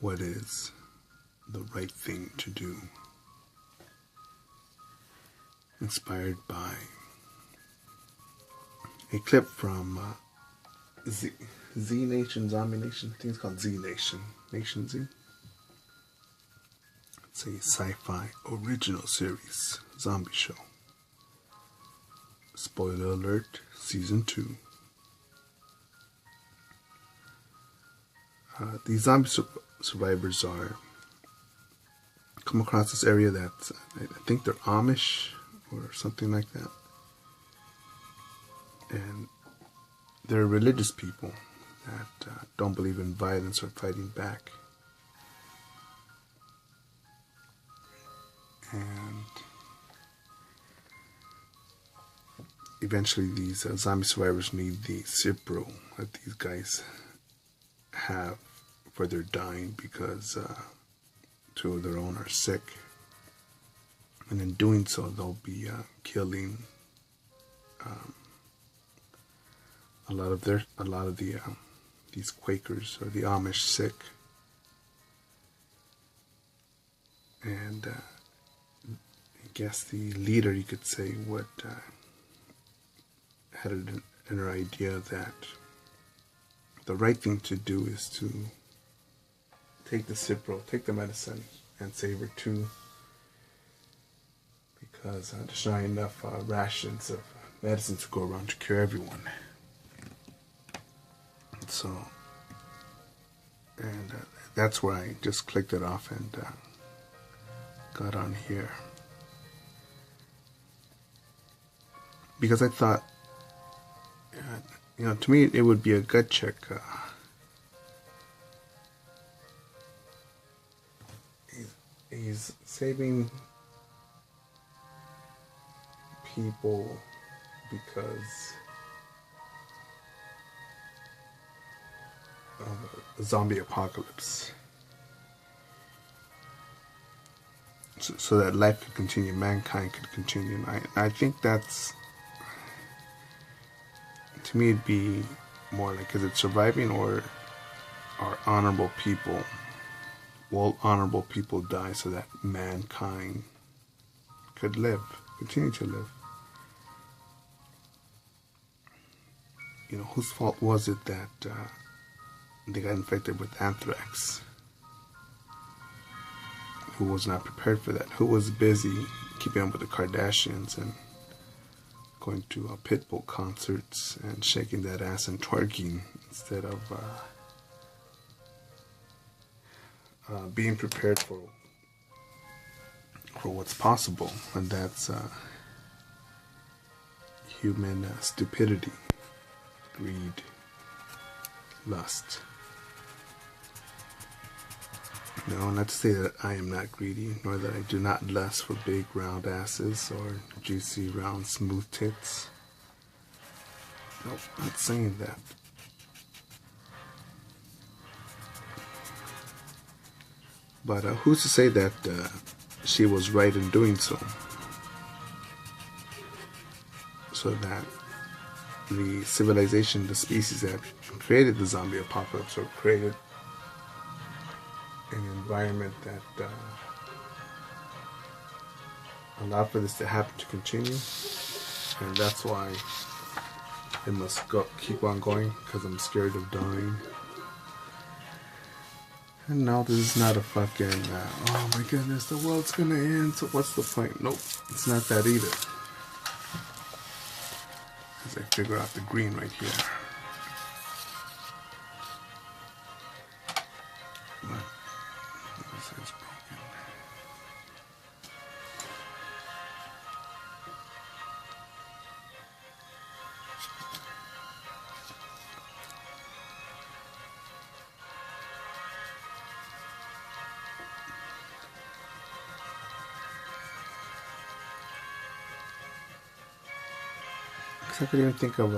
what is the right thing to do. Inspired by a clip from Z Nation, Zombie Nation. I think it's called Z Nation. Nation Z. It's a sci-fi original series zombie show. Spoiler alert, season 2. These zombie survivors are come across this area that I think they're Amish or something like that, and they're religious people that don't believe in violence or fighting back. And eventually these zombie survivors need the Cipro that these guys have for their dying, because two of their own are sick, and in doing so they'll be killing a lot of the these Quakers or the Amish sick. And I guess the leader, you could say, would had an inner idea that the right thing to do is to take the Cipro, take the medicine, and save her too, because there's not enough rations of medicine to go around to cure everyone. So, and that's where I just clicked it off and got on here, because I thought, to me it would be a gut check. He's saving people because of a zombie apocalypse, so that life could continue, mankind could continue. And I think that's, to me, it'd be more like, is it surviving, or are honorable people, will honorable people die so that mankind could live, continue to live? Whose fault was it that they got infected with anthrax? Who was not prepared for that? Who was busy keeping up with the Kardashians and going to Pitbull concerts and shaking that ass and twerking, instead of being prepared for what's possible? And that's human stupidity, greed, lust. No, not to say that I am not greedy, nor that I do not lust for big round asses or juicy round smooth tits. Nope, not saying that. But who's to say that she was right in doing so? So that the civilization, the species that created the zombie apocalypse, or created an environment that allowed for this to happen, to continue. And that's why it must keep on going, because I'm scared of dying. And no, this is not a fucking oh my goodness, the world's gonna end, so what's the point? Nope, it's not that either. As I figure out the green right here. But this is broken. I could even think of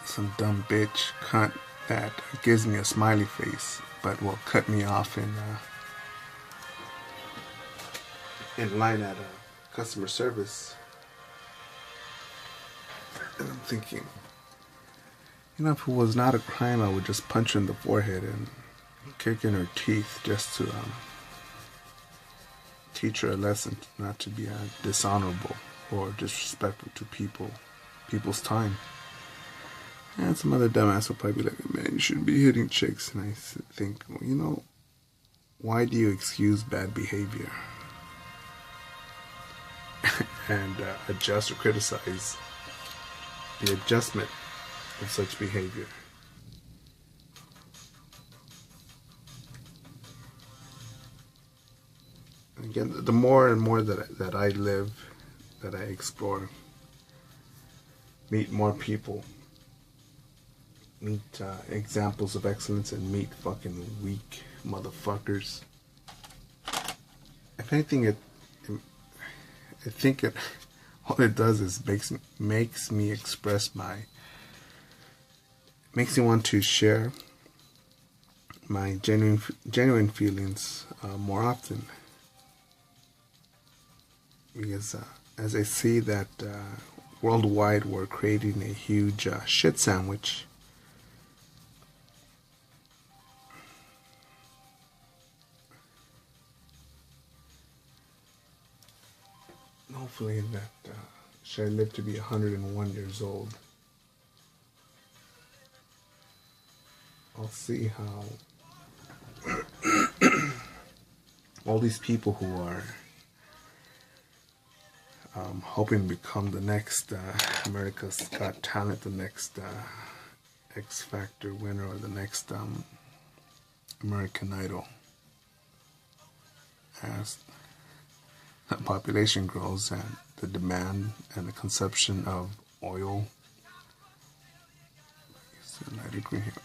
some dumb bitch cunt that gives me a smiley face, but will cut me off in line at customer service. And I'm thinking, if it was not a crime, I would just punch her in the forehead and kicking her teeth just to teach her a lesson not to be dishonorable or disrespectful to people's time. And some other dumbass will probably be like, man, you shouldn't be hitting chicks. And I think, well, you know, why do you excuse bad behavior and adjust or criticize the adjustment of such behavior? Again, the more and more that I live, that I explore, meet more people, meet examples of excellence, and meet fucking weak motherfuckers. If anything, I think all it does is makes me express makes me want to share my genuine feelings more often. Because as I see that worldwide we're creating a huge shit sandwich, hopefully that should I live to be 101 years old, I'll see how all these people who are hoping to become the next America's Got Talent, the next X Factor winner, or the next American Idol, as the population grows and the demand and the consumption of oil,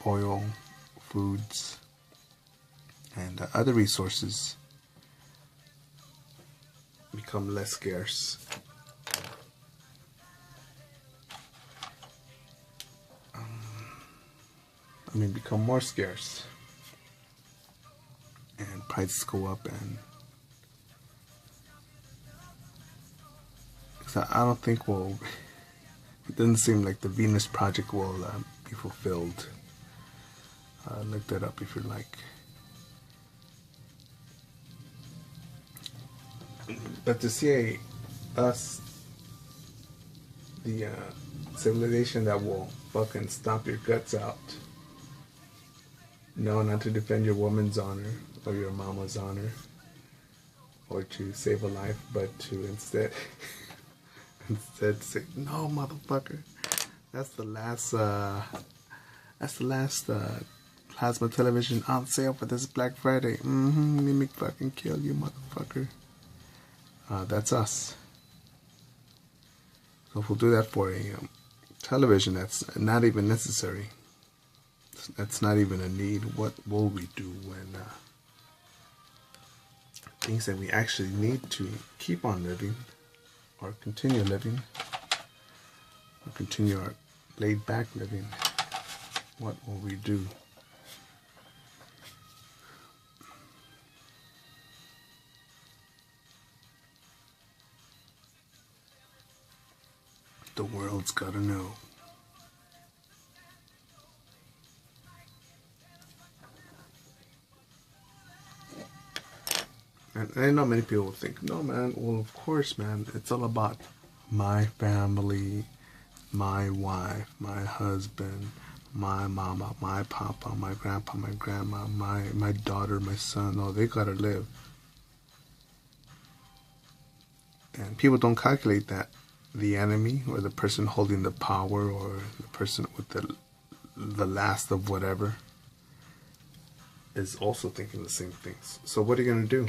oil, foods, and other resources become less scarce. Become more scarce, and prices go up, and I don't think it doesn't seem like the Venus Project will be fulfilled. Look that up if you like. But to see us, the civilization that will fucking stomp your guts out, no, not to defend your woman's honor or your mama's honor or to save a life, but to instead say, no, motherfucker, that's the last plasma television on sale for this Black Friday. Let me fucking kill you, motherfucker. That's us. So if we'll do that for a television that's not even necessary, that's not even a need, what will we do when things that we actually need to keep on living or continue living or continue our laid back living? What will we do? The world's gotta know. And I know many people think, no, man, well, of course, man, it's all about my family, my wife, my husband, my mama, my papa, my grandpa, my grandma, my daughter, my son. No, they gotta live. And people don't calculate that the enemy or the person holding the power or the person with the last of whatever is also thinking the same things. So what are you going to do?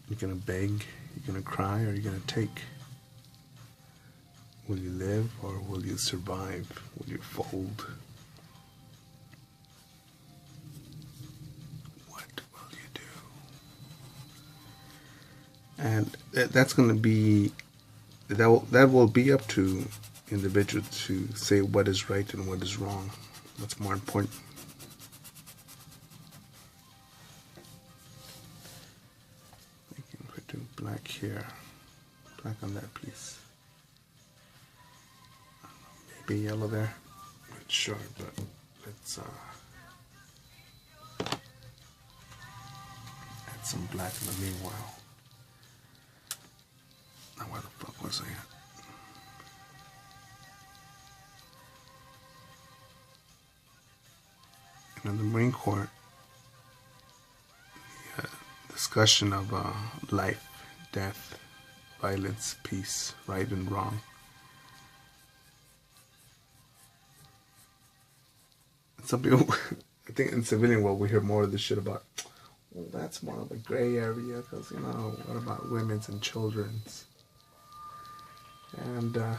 You're going to beg, you're going to cry, or you're going to take? Will you live or will you survive? Will you fold? What will you do? And that's going to be, that will be up to individuals to say what is right and what is wrong. What's more important. Black here, black on that piece, maybe yellow there, not sure, but let's some black in the meanwhile. Now where the fuck was I at? And in the Marine Corps, the discussion of life, death, violence, peace, right and wrong. Some people, I think in civilian world, we hear more of this shit about, well, that's more of a gray area, because, you know, what about women's and children's? And, yeah,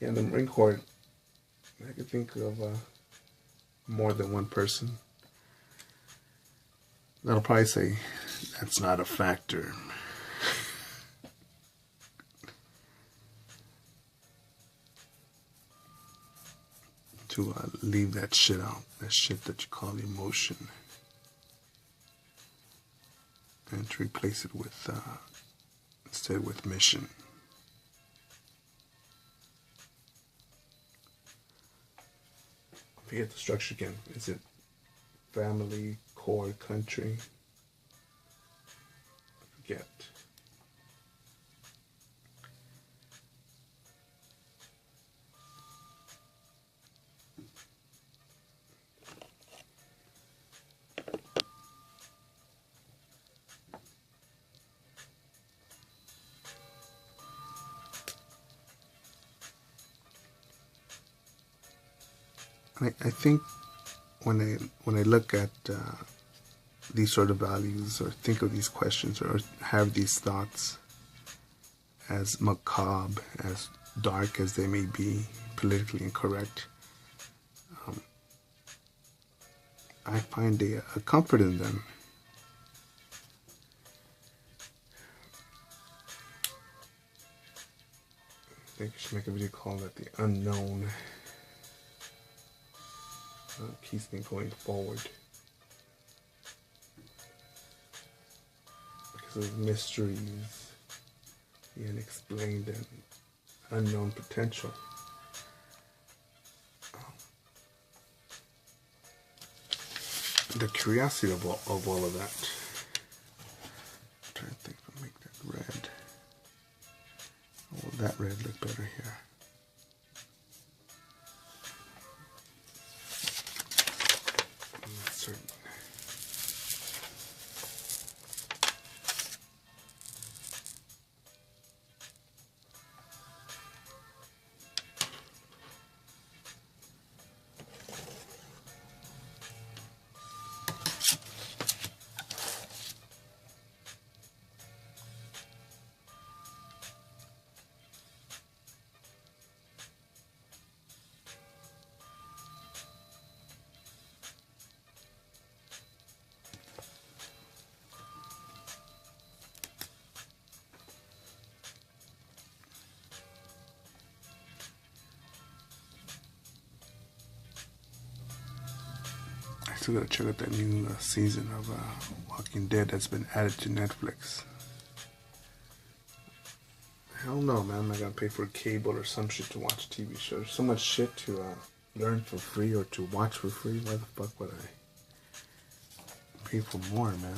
in the Marine Corps, I can think of more than one person that'll probably say, that's not a factor. To leave that shit out, that shit that you call emotion, and to replace it with, instead with mission. Forget the structure again. Is it family, core, country? Forget. I think when I look at these sort of values, or think of these questions, or have these thoughts, as macabre, as dark as they may be, politically incorrect, I find a comfort in them. I think I should make a video called that The Unknown. Keeps me going forward because of mysteries, the unexplained and unknown potential. The curiosity of all of that. I'm trying to think if I make that red. Oh, that red look better here. Certain. Still gotta check out that new season of Walking Dead that's been added to Netflix. Hell no, man. I'm not gonna pay for a cable or some shit to watch a TV show. There's so much shit to learn for free or to watch for free. Why the fuck would I pay for more, man?